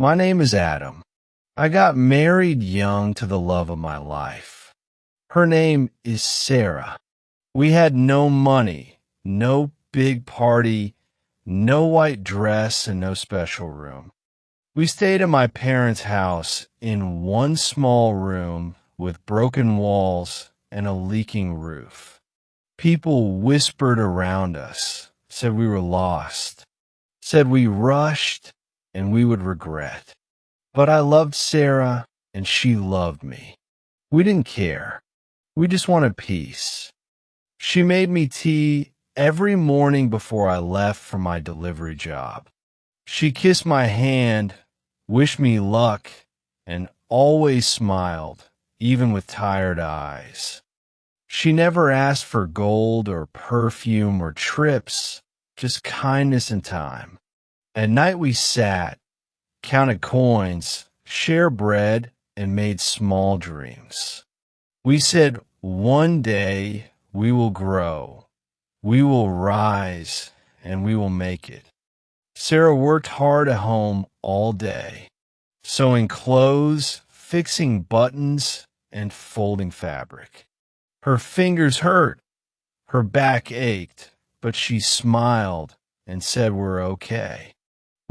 My name is Adam. I got married young to the love of my life. Her name is Sarah. We had no money, no big party, no white dress, and no special room. We stayed at my parents' house in one small room with broken walls and a leaking roof. People whispered around us, said we were lost, said we rushed and we would regret. But I loved Sarah and she loved me. We didn't care. We just wanted peace. She made me tea every morning before I left for my delivery job. She kissed my hand, wished me luck, and always smiled, even with tired eyes. She never asked for gold or perfume or trips, just kindness and time. At night we sat, counted coins, shared bread, and made small dreams. We said, one day we will grow, we will rise, and we will make it. Sarah worked hard at home all day, sewing clothes, fixing buttons, and folding fabric. Her fingers hurt, her back ached, but she smiled and said we're okay.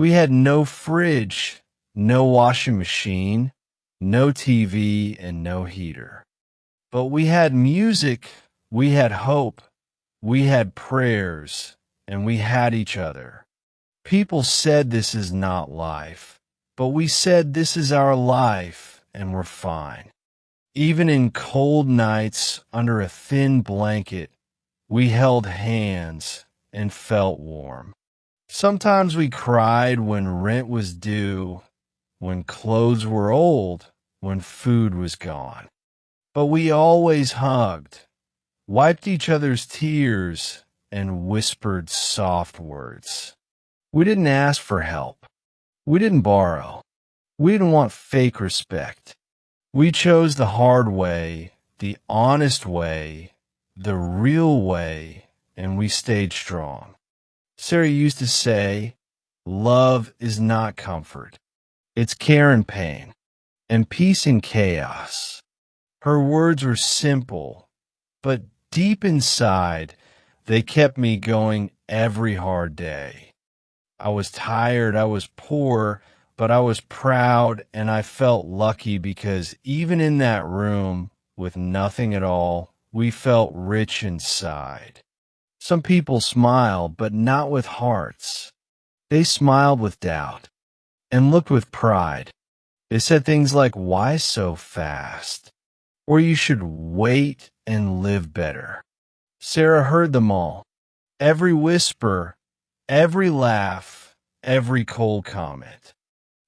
We had no fridge, no washing machine, no TV, and no heater. But we had music, we had hope, we had prayers, and we had each other. People said this is not life, but we said this is our life, and we're fine. Even in cold nights under a thin blanket, we held hands and felt warm. Sometimes we cried when rent was due, when clothes were old, when food was gone. But we always hugged, wiped each other's tears, and whispered soft words. We didn't ask for help. We didn't borrow. We didn't want fake respect. We chose the hard way, the honest way, the real way, and we stayed strong. Sarah used to say, love is not comfort. It's care and pain, and peace in chaos. Her words were simple, but deep inside, they kept me going every hard day. I was tired, I was poor, but I was proud, and I felt lucky because even in that room, with nothing at all, we felt rich inside. Some people smiled, but not with hearts. They smiled with doubt and looked with pride. They said things like, why so fast? Or you should wait and live better. Sarah heard them all. Every whisper, every laugh, every cold comment.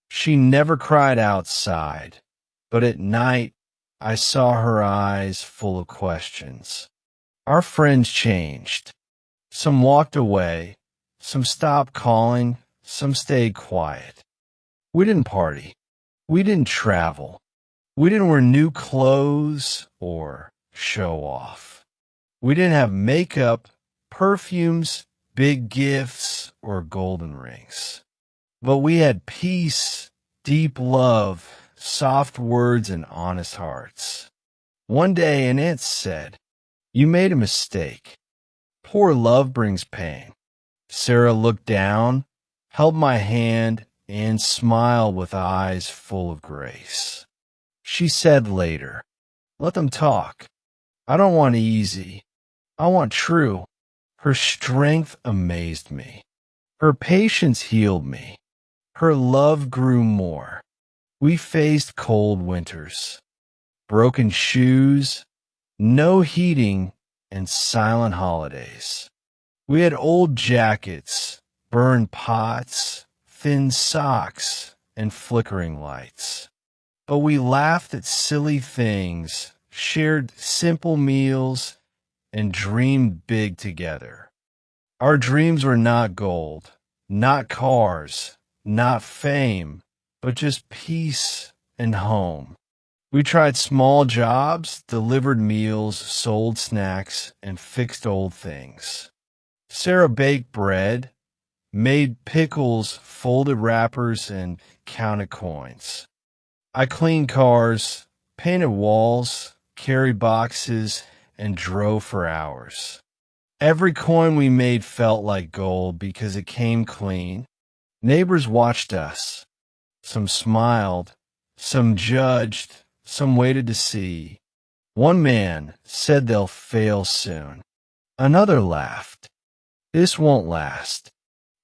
She never cried outside, but at night I saw her eyes full of questions. Our friends changed. Some walked away, some stopped calling, some stayed quiet. We didn't party. We didn't travel. We didn't wear new clothes or show off. We didn't have makeup, perfumes, big gifts, or golden rings. But we had peace, deep love, soft words, and honest hearts. One day an aunt said, you made a mistake. Poor love brings pain. Sarah looked down, held my hand, and smiled with eyes full of grace. She said later, let them talk. I don't want easy. I want true. Her strength amazed me. Her patience healed me. Her love grew more. We faced cold winters, broken shoes, no heating, and silent holidays. We had old jackets, burned pots, thin socks, and flickering lights. But we laughed at silly things, shared simple meals, and dreamed big together. Our dreams were not gold, not cars, not fame, but just peace and home. We tried small jobs, delivered meals, sold snacks, and fixed old things. Sarah baked bread, made pickles, folded wrappers, and counted coins. I cleaned cars, painted walls, carried boxes, and drove for hours. Every coin we made felt like gold because it came clean. Neighbors watched us. Some smiled, some judged, some waited to see. One man said they'll fail soon. Another laughed. This won't last.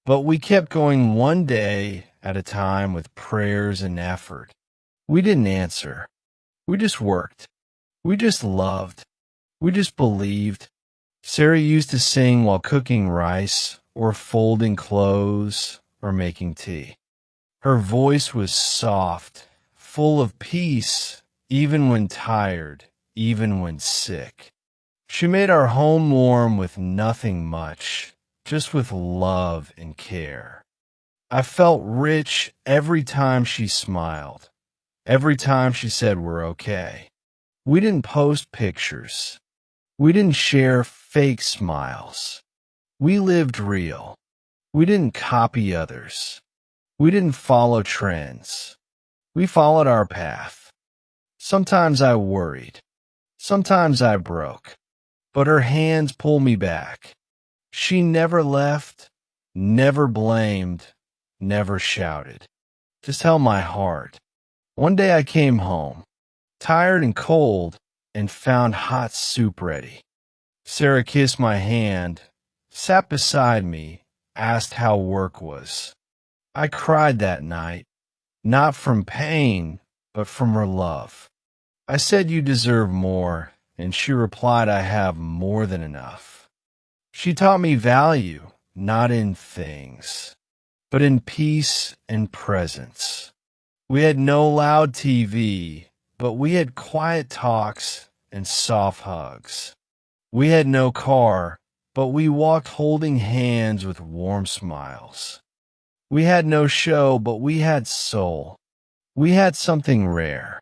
But we kept going one day at a time with prayers and effort. We didn't answer. We just worked. We just loved. We just believed. Sarah used to sing while cooking rice or folding clothes or making tea. Her voice was soft, full of peace, even when tired, even when sick. She made our home warm with nothing much, just with love and care. I felt rich every time she smiled, every time she said we're okay. We didn't post pictures. We didn't share fake smiles. We lived real. We didn't copy others. We didn't follow trends. We followed our path. Sometimes I worried. Sometimes I broke. But her hands pulled me back. She never left, never blamed, never shouted. Just held my heart. One day I came home, tired and cold, and found hot soup ready. Sarah kissed my hand, sat beside me, asked how work was. I cried that night, not from pain, but from her love. I said you deserve more, and she replied I have more than enough. She taught me value, not in things, but in peace and presence. We had no loud TV, but we had quiet talks and soft hugs. We had no car, but we walked holding hands with warm smiles. We had no show, but we had soul. We had something rare.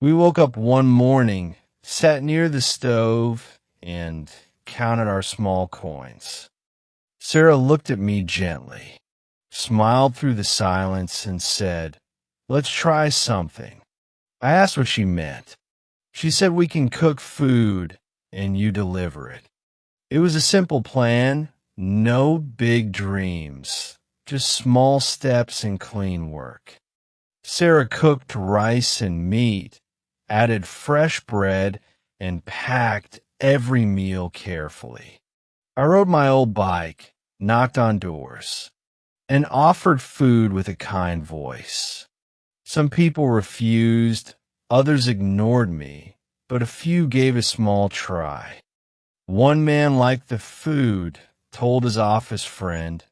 We woke up one morning, sat near the stove, and counted our small coins. Sarah looked at me gently, smiled through the silence, and said, "Let's try something." I asked what she meant. She said we can cook food and you deliver it. It was a simple plan, no big dreams, just small steps and clean work. Sarah cooked rice and meat, added fresh bread, and packed every meal carefully. I rode my old bike, knocked on doors, and offered food with a kind voice. Some people refused, others ignored me, but a few gave a small try. One man liked the food, told his office friend,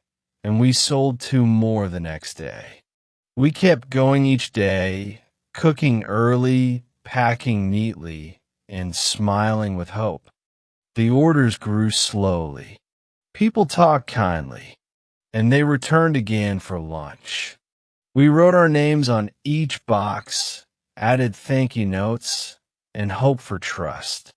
and we sold 2 more the next day. We kept going each day, cooking early, packing neatly, and smiling with hope. The orders grew slowly. People talked kindly, and they returned again for lunch. We wrote our names on each box, added thank you notes, and hoped for trust.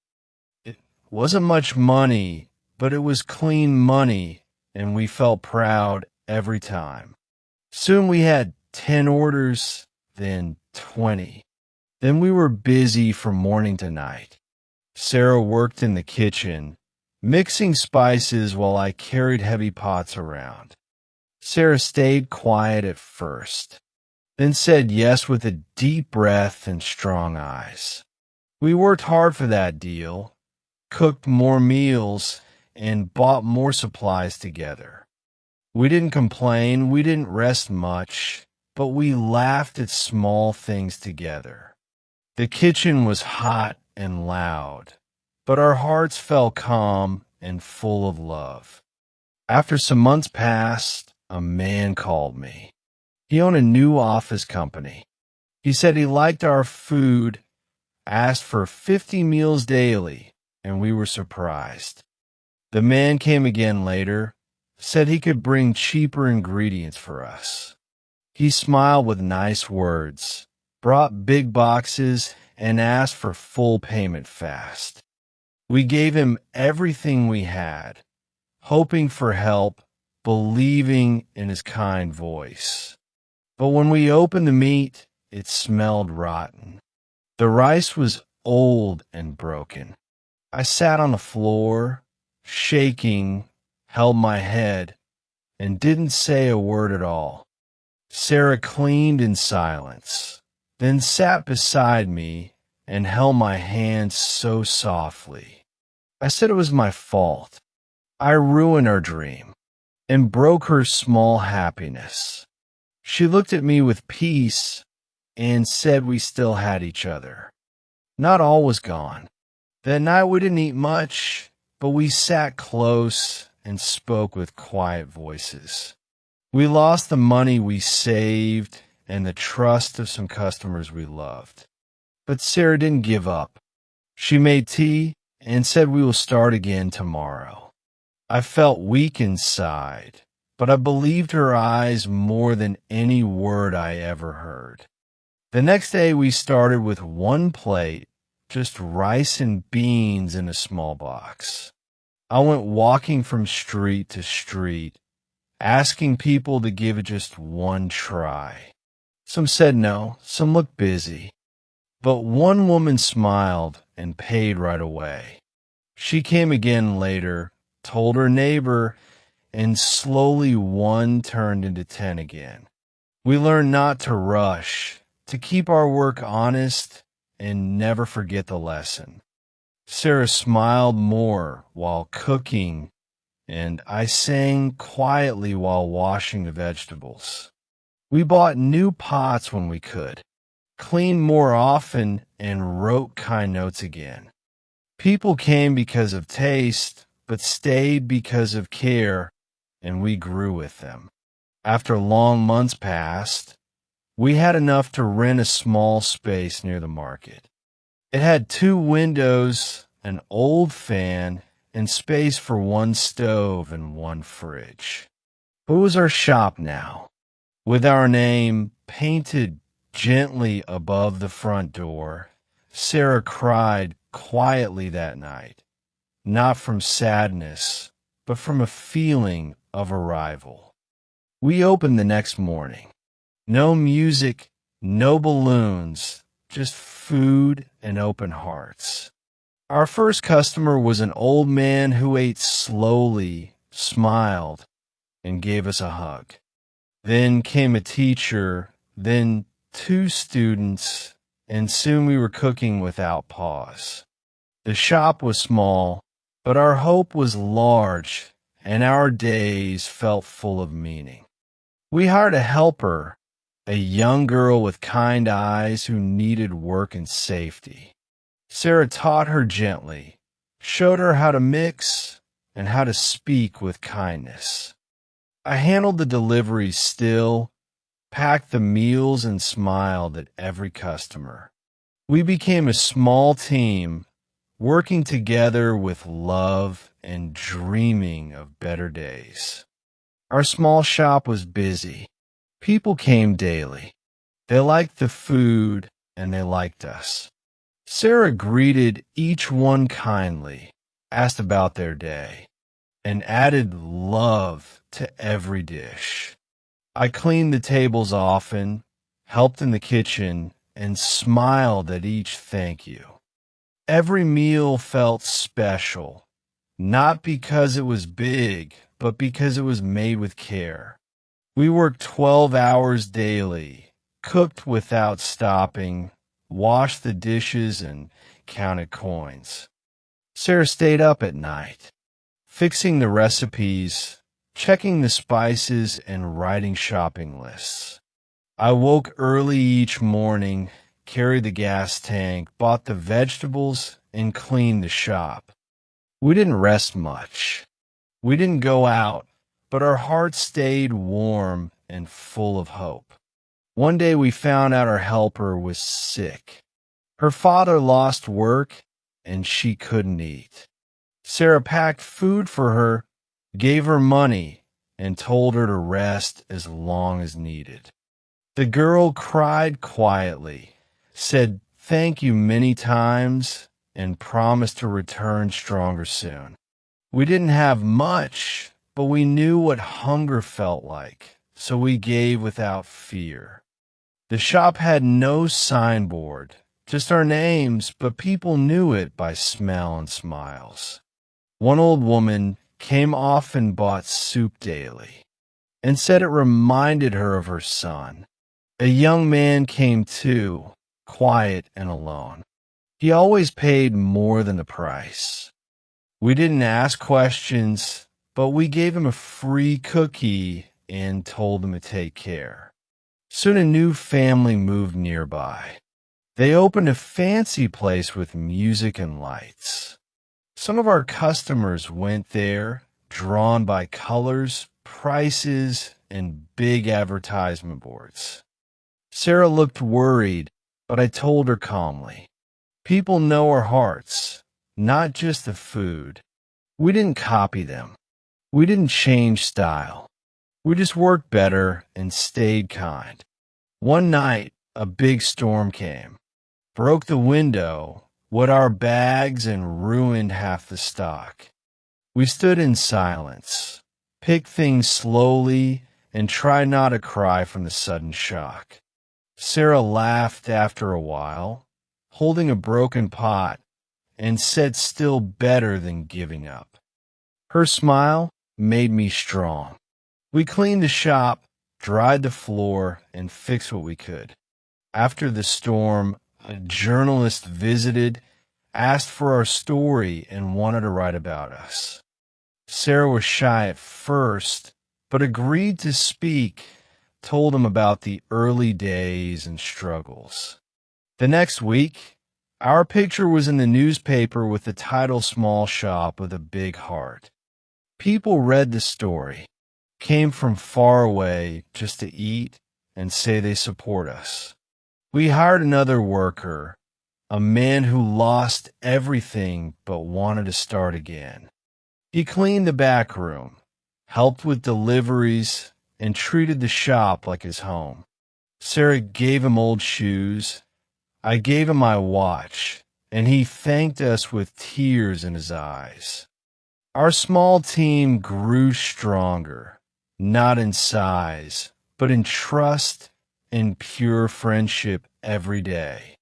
It wasn't much money, but it was clean money, and we felt proud every time. Soon we had 10 orders, then 20. Then we were busy from morning to night. Sarah worked in the kitchen, mixing spices while I carried heavy pots around. Sarah stayed quiet at first, then said yes with a deep breath and strong eyes. We worked hard for that deal, cooked more meals, and bought more supplies together. We didn't complain, we didn't rest much, but we laughed at small things together. The kitchen was hot and loud, but our hearts felt calm and full of love. After some months passed, a man called me. He owned a new office company. He said he liked our food, asked for 50 meals daily, and we were surprised. The man came again later, said he could bring cheaper ingredients for us. He smiled with nice words, brought big boxes, and asked for full payment fast. We gave him everything we had, hoping for help, believing in his kind voice. But when we opened the meat, it smelled rotten. The rice was old and broken. I sat on the floor, shaking, held my head, and didn't say a word at all. Sarah cleaned in silence, then sat beside me and held my hand so softly. I said it was my fault. I ruined our dream and broke her small happiness. She looked at me with peace and said we still had each other. Not all was gone. That night we didn't eat much, but we sat close and spoke with quiet voices. We lost the money we saved and the trust of some customers we loved. But Sarah didn't give up. She made tea and said we will start again tomorrow. I felt weak inside, but I believed her eyes more than any word I ever heard. The next day we started with one plate, just rice and beans in a small box. I went walking from street to street, asking people to give it just one try. Some said no, some looked busy, but one woman smiled and paid right away. She came again later, told her neighbor, and slowly one turned into 10 again. We learned not to rush, to keep our work honest, and never forget the lesson. Sarah smiled more while cooking, and I sang quietly while washing the vegetables. We bought new pots when we could, cleaned more often, and wrote kind notes again. People came because of taste, but stayed because of care, and we grew with them. After long months passed, we had enough to rent a small space near the market. It had 2 windows, an old fan, and space for one stove and one fridge. It was our shop now, with our name painted gently above the front door. Sarah cried quietly that night, not from sadness, but from a feeling of arrival. We opened the next morning. No music, no balloons, just food and open hearts. Our first customer was an old man who ate slowly, smiled, and gave us a hug. Then came a teacher, then 2 students, and soon we were cooking without pause. The shop was small, but our hope was large, and our days felt full of meaning. We hired a helper, a young girl with kind eyes who needed work and safety. Sarah taught her gently, showed her how to mix and how to speak with kindness. I handled the deliveries still, packed the meals, and smiled at every customer. We became a small team, working together with love and dreaming of better days. Our small shop was busy. People came daily. They liked the food and they liked us. Sarah greeted each one kindly, asked about their day, and added love to every dish. I cleaned the tables often, helped in the kitchen, and smiled at each thank you. Every meal felt special, not because it was big, but because it was made with care. We worked 12 hours daily, cooked without stopping, washed the dishes, and counted coins. Sarah stayed up at night, fixing the recipes, checking the spices, and writing shopping lists. I woke early each morning, carried the gas tank, bought the vegetables, and cleaned the shop. We didn't rest much. We didn't go out, but our hearts stayed warm and full of hope. One day we found out our helper was sick. Her father lost work, and she couldn't eat. Sarah packed food for her, gave her money, and told her to rest as long as needed. The girl cried quietly, said thank you many times, and promised to return stronger soon. We didn't have much, but we knew what hunger felt like, so we gave without fear. The shop had no signboard, just our names, but people knew it by smell and smiles. One old woman came often and bought soup daily, and said it reminded her of her son. A young man came too, quiet and alone. He always paid more than the price. We didn't ask questions, but we gave him a free cookie and told him to take care. Soon a new family moved nearby. They opened a fancy place with music and lights. Some of our customers went there, drawn by colors, prices, and big advertisement boards. Sarah looked worried, but I told her calmly, "People know our hearts, not just the food. We didn't copy them. We didn't change style. We just worked better and stayed kind." One night, a big storm came, broke the window, wet our bags, and ruined half the stock. We stood in silence, picked things slowly, and tried not to cry from the sudden shock. Sarah laughed after a while, holding a broken pot, and said still better than giving up. Her smile made me strong. We cleaned the shop, dried the floor, and fixed what we could. After the storm, a journalist visited, asked for our story, and wanted to write about us. Sarah was shy at first, but agreed to speak, told him about the early days and struggles. The next week, our picture was in the newspaper with the title "Small Shop with a Big Heart." People read the story, came from far away just to eat and say they support us. We hired another worker, a man who lost everything but wanted to start again. He cleaned the back room, helped with deliveries, and treated the shop like his home. Sarah gave him old shoes. I gave him my watch, and he thanked us with tears in his eyes. Our small team grew stronger, not in size, but in trust and pure friendship every day.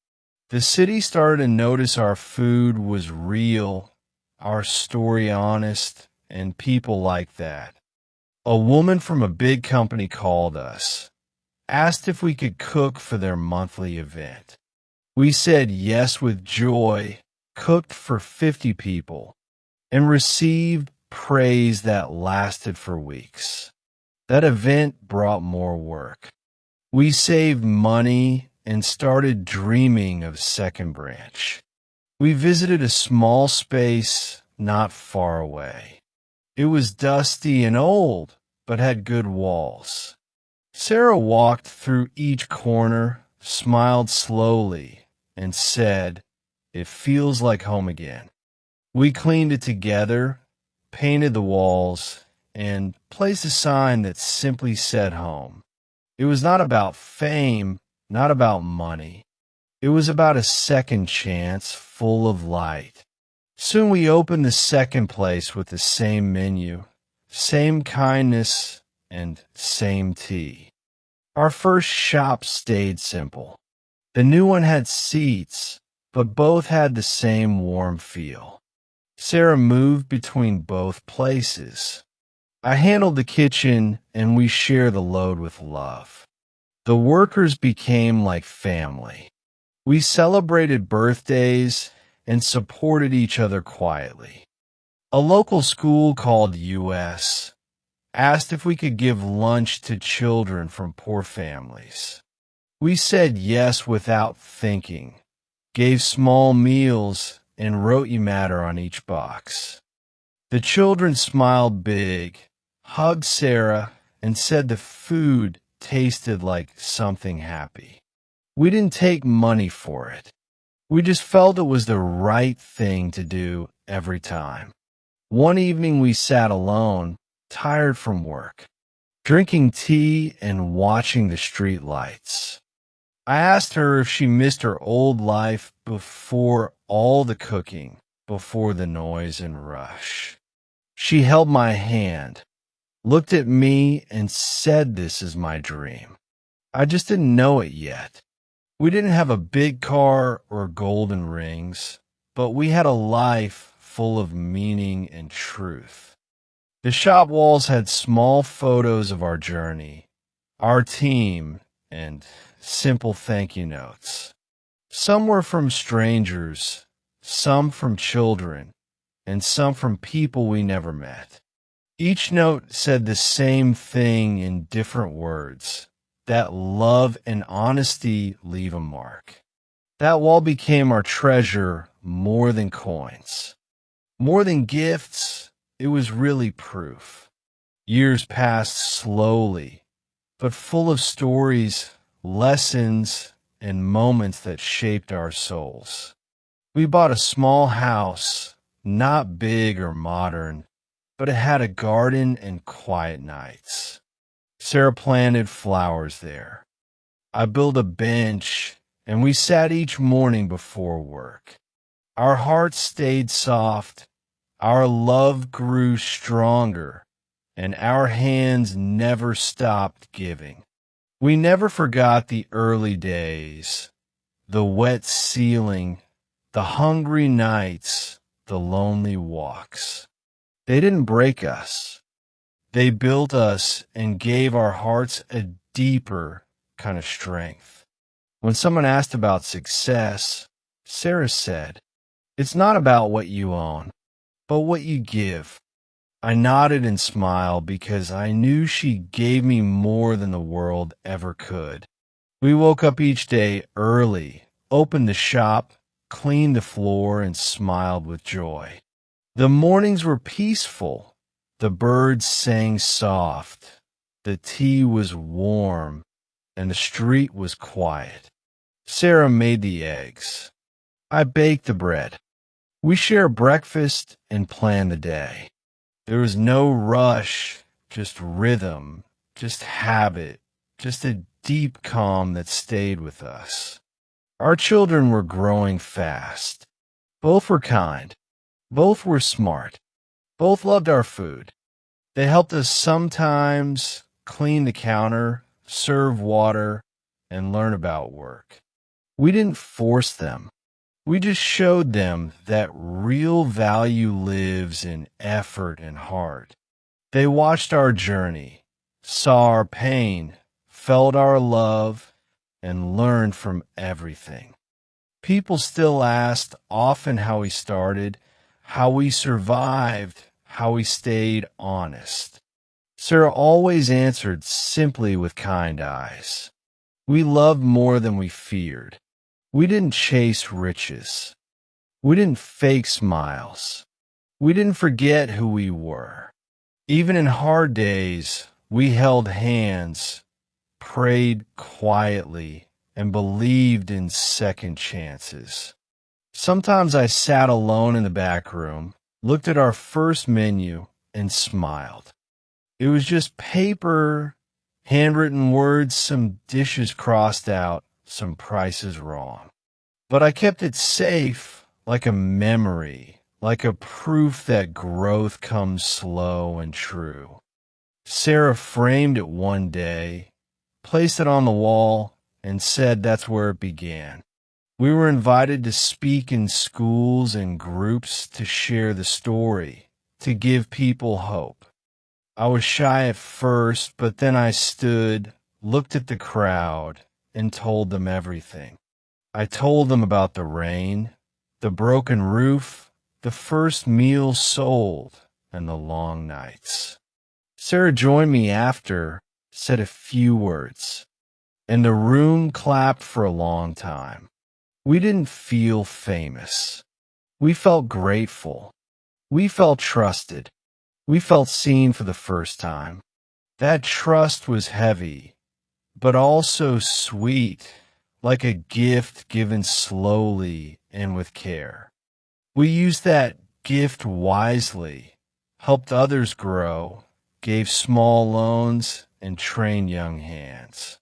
The city started to notice our food was real, our story honest, and people like that. A woman from a big company called us, asked if we could cook for their monthly event. We said yes with joy, cooked for 50 people, and received praise that lasted for weeks. That event brought more work. We saved money and started dreaming of Second Branch. We visited a small space not far away. It was dusty and old, but had good walls. Sarah walked through each corner, smiled slowly, and said, "It feels like home again." We cleaned it together, painted the walls, and placed a sign that simply said home. It was not about fame, not about money. It was about a second chance full of light. Soon we opened the second place with the same menu, same kindness, and same tea. Our first shop stayed simple. The new one had seats, but both had the same warm feel. Sarah moved between both places. I handled the kitchen, and we shared the load with love. The workers became like family. We celebrated birthdays and supported each other quietly. A local school called US asked if we could give lunch to children from poor families. We said yes without thinking, gave small meals, and wrote "You Matter" on each box. The children smiled big, hugged Sarah, and said the food tasted like something happy. We didn't take money for it. We just felt it was the right thing to do every time. One evening we sat alone, tired from work, drinking tea and watching the street lights. I asked her if she missed her old life before all the cooking, before the noise and rush. She held my hand, looked at me and said, "This is my dream." I just didn't know it yet. We didn't have a big car or golden rings, but we had a life full of meaning and truth. The shop walls had small photos of our journey, our team, and simple thank you notes. Some were from strangers, some from children, and some from people we never met. Each note said the same thing in different words, that love and honesty leave a mark. That wall became our treasure more than coins. More than gifts, it was really proof. Years passed slowly, but full of stories, lessons, and moments that shaped our souls. We bought a small house, not big or modern, but it had a garden and quiet nights. Sarah planted flowers there. I built a bench, and we sat each morning before work. Our hearts stayed soft, our love grew stronger, and our hands never stopped giving. We never forgot the early days, the wet ceiling, the hungry nights, the lonely walks. They didn't break us. They built us and gave our hearts a deeper kind of strength. When someone asked about success, Sarah said, "It's not about what you own, but what you give." I nodded and smiled because I knew she gave me more than the world ever could. We woke up each day early, opened the shop, cleaned the floor, and smiled with joy. The mornings were peaceful. The birds sang soft. The tea was warm, and the street was quiet. Sarah made the eggs. I baked the bread. We shared breakfast and planned the day. There was no rush, just rhythm, just habit, just a deep calm that stayed with us. Our children were growing fast. Both were kind. Both were smart. Both loved our food. They helped us sometimes clean the counter, serve water, and learn about work. We didn't force them. We just showed them that real value lives in effort and heart. They watched our journey, saw our pain, felt our love, and learned from everything. People still asked often how we started, how we survived, how we stayed honest. Sarah always answered simply with kind eyes. We loved more than we feared. We didn't chase riches. We didn't fake smiles. We didn't forget who we were. Even in hard days, we held hands, prayed quietly, and believed in second chances. Sometimes I sat alone in the back room, looked at our first menu, and smiled. It was just paper, handwritten words, some dishes crossed out, some prices wrong. But I kept it safe, like a memory, like a proof that growth comes slow and true. Sarah framed it one day, placed it on the wall, and said that's where it began. We were invited to speak in schools and groups to share the story, to give people hope. I was shy at first, but then I stood, looked at the crowd, and told them everything. I told them about the rain, the broken roof, the first meal sold, and the long nights. Sarah joined me after, said a few words, and the room clapped for a long time. We didn't feel famous. We felt grateful. We felt trusted. We felt seen for the first time. That trust was heavy, but also sweet, like a gift given slowly and with care. We used that gift wisely, helped others grow, gave small loans, and trained young hands.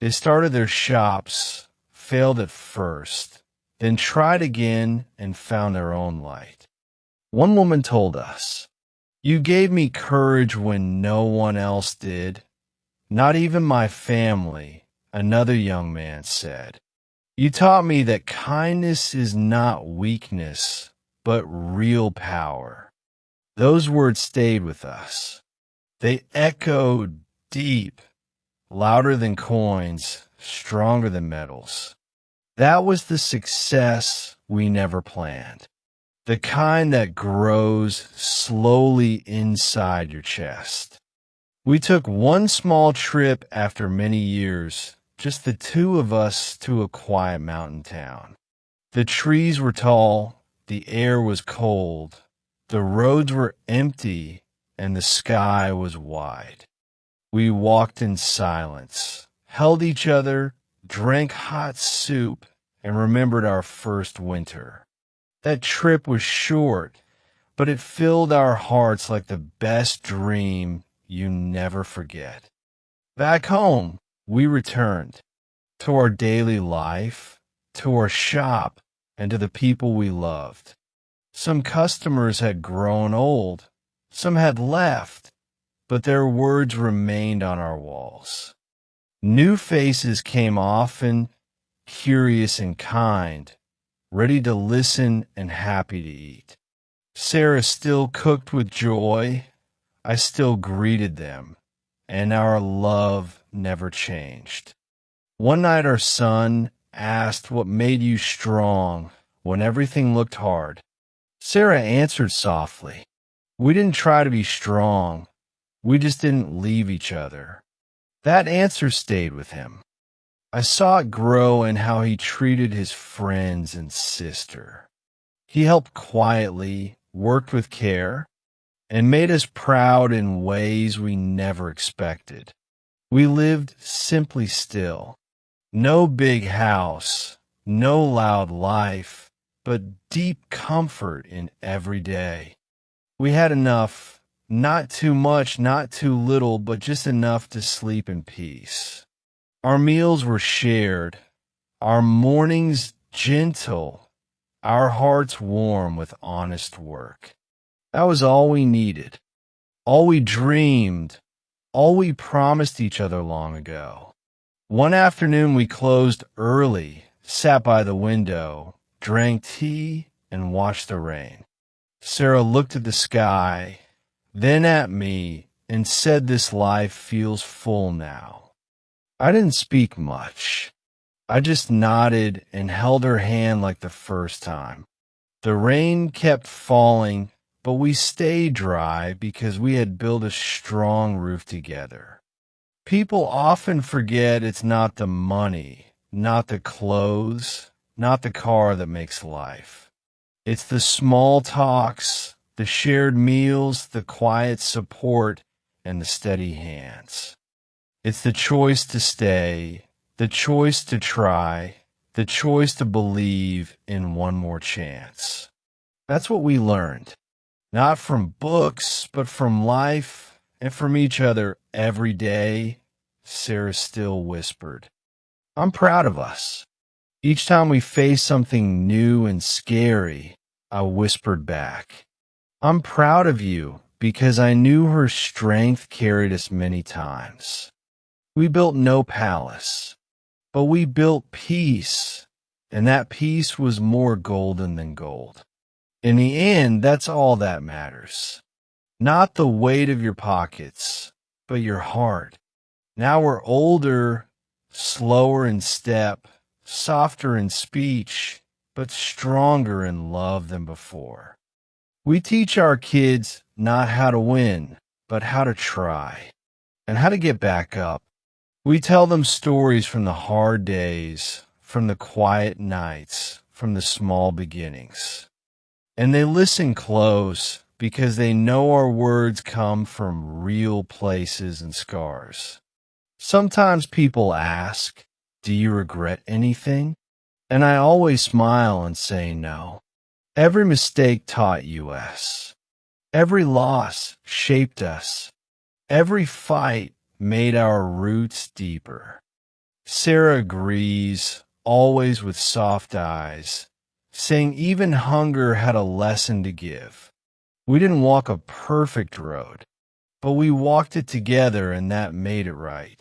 They started their shops, failed at first, then tried again and found their own light. One woman told us, You gave me courage when no one else did, not even my family, another young man said. You taught me that kindness is not weakness, but real power. Those words stayed with us. They echoed deep, louder than coins, stronger than metals. That was the success we never planned. The kind that grows slowly inside your chest. We took one small trip after many years, just the two of us, to a quiet mountain town. The trees were tall, the air was cold, the roads were empty, and the sky was wide. We walked in silence, held each other, drank hot soup, and remembered our first winter. That trip was short, but it filled our hearts like the best dream you never forget. Back home, we returned to our daily life, to our shop, and to the people we loved. Some customers had grown old, some had left, but their words remained on our walls. New faces came often, curious and kind, ready to listen and happy to eat. Sarah still cooked with joy. I still greeted them, and our love never changed. One night our son asked what made you strong when everything looked hard. Sarah answered softly, "We didn't try to be strong. We just didn't leave each other." That answer stayed with him. I saw it grow in how he treated his friends and sister. He helped quietly, worked with care, and made us proud in ways we never expected. We lived simply still. No big house, no loud life, but deep comfort in every day. We had enough, not too much, not too little, but just enough to sleep in peace. Our meals were shared, our mornings gentle, our hearts warm with honest work. That was all we needed, all we dreamed, all we promised each other long ago. One afternoon we closed early, sat by the window, drank tea, and watched the rain. Sarah looked at the sky, then at me, and said, "This life feels full now." I didn't speak much. I just nodded and held her hand like the first time. The rain kept falling, but we stayed dry because we had built a strong roof together. People often forget it's not the money, not the clothes, not the car that makes life. It's the small talks, the shared meals, the quiet support, and the steady hands. It's the choice to stay, the choice to try, the choice to believe in one more chance. That's what we learned, not from books, but from life and from each other every day. Sarah still whispered, "I'm proud of us." Each time we faced something new and scary, I whispered back, "I'm proud of you," because I knew her strength carried us many times. We built no palace, but we built peace, and that peace was more golden than gold. In the end, that's all that matters. Not the weight of your pockets, but your heart. Now we're older, slower in step, softer in speech, but stronger in love than before. We teach our kids not how to win, but how to try, and how to get back up. We tell them stories from the hard days, from the quiet nights, from the small beginnings. And they listen close because they know our words come from real places and scars. Sometimes people ask, "Do you regret anything?" And I always smile and say no. Every mistake taught us. Every loss shaped us. Every fight made our roots deeper. Sarah agrees, always with soft eyes, saying even hunger had a lesson to give. We didn't walk a perfect road, but we walked it together and that made it right.